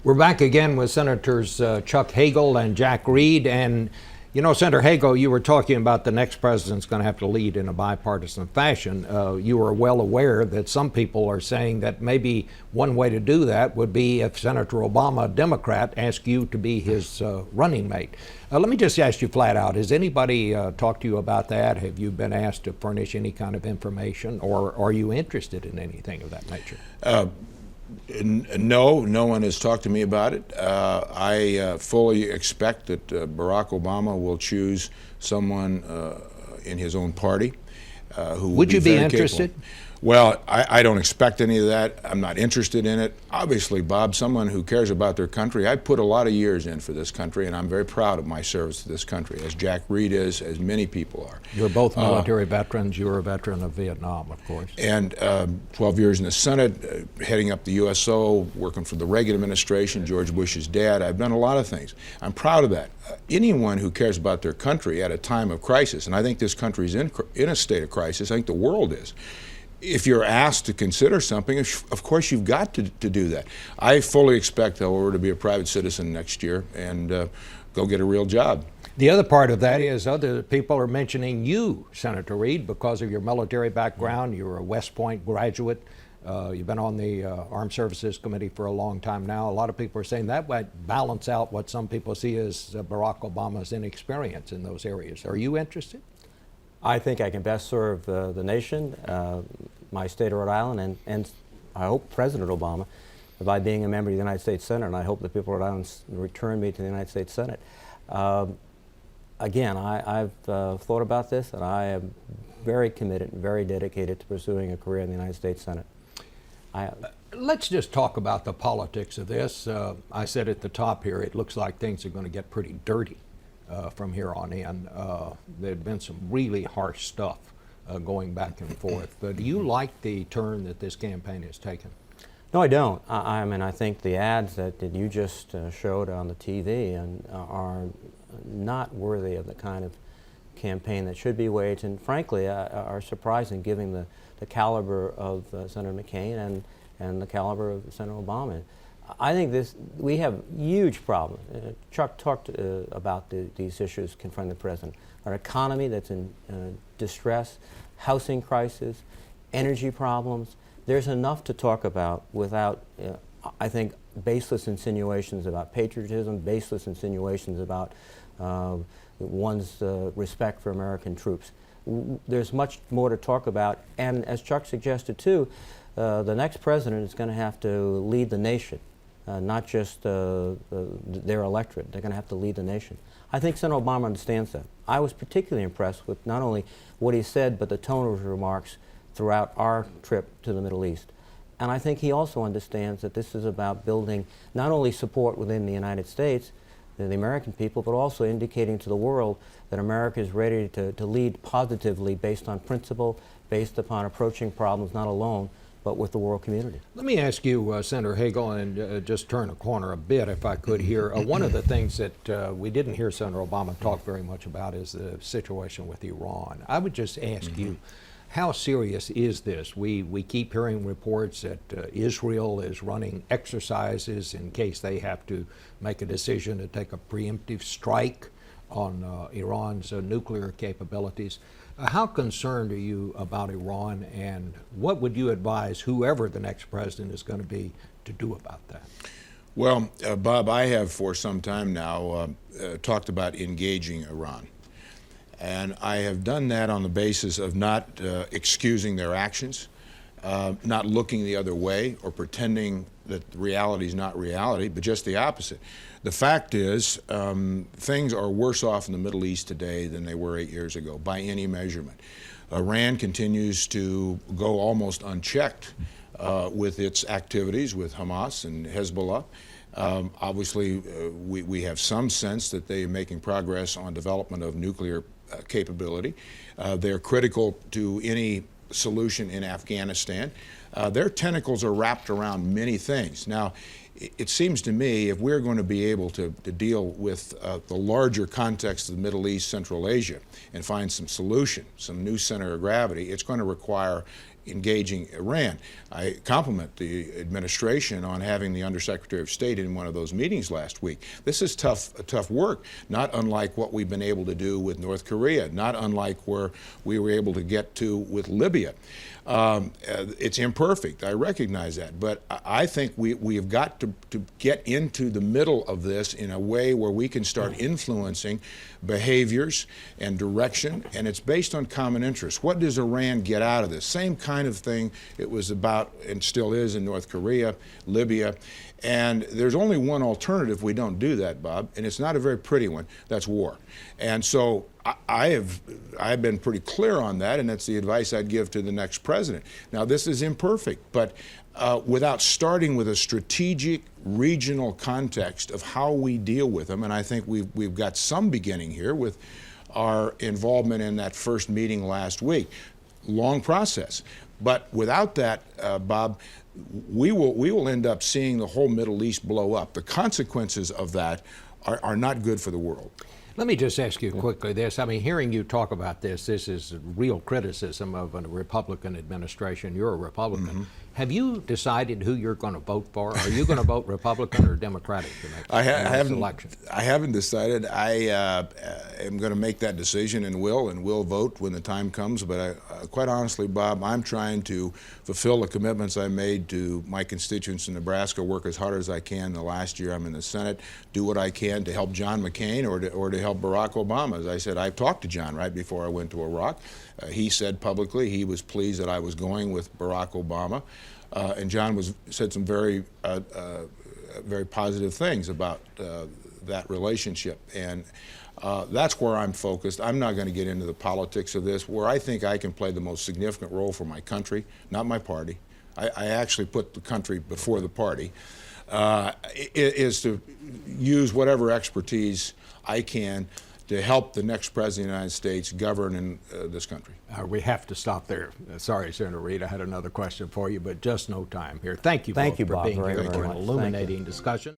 We're back again with Senators Chuck Hagel and Jack Reed. And, you know, Senator Hagel, you were talking about the next president's going to have to lead in a bipartisan fashion. You are well aware that some people are saying that maybe one way to do that would be if Senator Obama, a Democrat, asked you to be his running mate. Let me just ask you flat out, has anybody talked to you about that? Have you been asked to furnish any kind of information, or are you interested in anything of that nature? No, no one has talked to me about it. I fully expect that Barack Obama will choose someone in his own party who would you be very interested? Capable. Well, I don't expect any of that. I'm not interested in it. Obviously, Bob, someone who cares about their country, I put a lot of years in for this country, and I'm very proud of my service to this country, as Jack Reed is, as many people are. You're both military veterans. You're a veteran of Vietnam, of course. And 12 years in the Senate, heading up the USO, working for the Reagan administration, George Bush's dad. I've done a lot of things. I'm proud of that. Anyone who cares about their country at a time of crisis, and I think this country's in a state of crisis, I think the world is. If you're asked to consider something, of course you've got to do that. I fully expect, however, to be a private citizen next year and go get a real job. The other part of that is other people are mentioning you, Senator Reed, because of your military background. You're a West Point graduate. You've been on the Armed Services Committee for a long time now. A lot of people are saying that might balance out what some people see as Barack Obama's inexperience in those areas. Are you interested? I think I can best serve the nation, my state of Rhode Island, and I hope President Obama by being a member of the United States Senate, and I hope the people of Rhode Island return me to the United States Senate. Again, I've thought about this, and I am very committed and very dedicated to pursuing a career in the United States Senate. Let's just talk about the politics of this. I said at the top here, it looks like things are going to get pretty dirty. From here on in. There had been some really harsh stuff going back and forth. But do you like the turn that this campaign has taken? No, I don't. I mean, I think the ads that you just showed on the TV are not worthy of the kind of campaign that should be waged, and frankly are surprising given the caliber of Senator McCain and the caliber of Senator Obama. I think we have huge problems. Chuck talked about these issues confronting the president. Our economy that's in distress, housing crisis, energy problems. There's enough to talk about without, I think, baseless insinuations about patriotism, baseless insinuations about one's respect for American troops. There's much more to talk about, and as Chuck suggested too, the next president is going to have to lead the nation. Not just their electorate. They're going to have to lead the nation. I think Senator Obama understands that. I was particularly impressed with not only what he said, but the tone of his remarks throughout our trip to the Middle East. And I think he also understands that this is about building not only support within the United States, the American people, but also indicating to the world that America is ready to lead positively based on principle, based upon approaching problems not alone, but with the world community. Let me ask you, Senator Hagel, and just turn a corner a bit, if I could here. One of the things that we didn't hear Senator Obama talk very much about is the situation with Iran. I would just ask you, how serious is this? We keep hearing reports that Israel is running exercises in case they have to make a decision to take a preemptive strike on Iran's nuclear capabilities. How concerned are you about Iran, and what would you advise whoever the next president is going to be to do about that? Well, Bob, I have for some time now talked about engaging Iran. And I have done that on the basis of not excusing their actions, not looking the other way or pretending that reality is not reality, but just the opposite. The fact is, things are worse off in the Middle East today than they were 8 years ago, by any measurement. Iran continues to go almost unchecked with its activities with Hamas and Hezbollah. Obviously, we have some sense that they are making progress on development of nuclear capability. They're critical to any solution in Afghanistan. Their tentacles are wrapped around many things. Now, it seems to me if we're going to be able to deal with the larger context of the Middle East, Central Asia, and find some solution, some new center of gravity, it's going to require engaging Iran. I compliment the administration on having the Undersecretary of State in one of those meetings last week. This is tough work, not unlike what we've been able to do with North Korea, not unlike where we were able to get to with Libya. It's imperfect, I recognize that, but I think we have got to get into the middle of this in a way where we can start influencing behaviors and direction, and it's based on common interests. What does Iran get out of this? Same kind of thing it was about and still is in North Korea, Libya, and there's only one alternative we don't do that, Bob, and it's not a very pretty one. That's war. And so I've been pretty clear on that, and that's the advice I'd give to the next president. Now, this is imperfect, but without starting with a strategic regional context of how we deal with them, and I think we've got some beginning here with our involvement in that first meeting last week. Long process. But without that, Bob, we will end up seeing the whole Middle East blow up. The consequences of that are not good for the world. Let me just ask you quickly this. I mean, hearing you talk about this is real criticism of a Republican administration. You're a Republican. Mm-hmm. Have you decided who you're going to vote for? Are you going to vote Republican or Democratic the next election? I haven't decided. I am going to make that decision and will vote when the time comes. But quite honestly, Bob, I'm trying to fulfill the commitments I made to my constituents in Nebraska, work as hard as I can. The last year I'm in the Senate, do what I can to help John McCain or to help Barack Obama. As I said, I talked to John right before I went to Iraq. He said publicly he was pleased that I was going with Barack Obama. And John said some very positive things about that relationship. And that's where I'm focused. I'm not going to get into the politics of this. Where I think I can play the most significant role for my country, not my party. I actually put the country before the party, is to use whatever expertise I can to help the next president of the United States govern in this country. We have to stop there. Sorry, Senator Reid, I had another question for you, but just no time here. Thank you, Thank you, both, Bob, for being very, here very for an much. Thank you. illuminating discussion.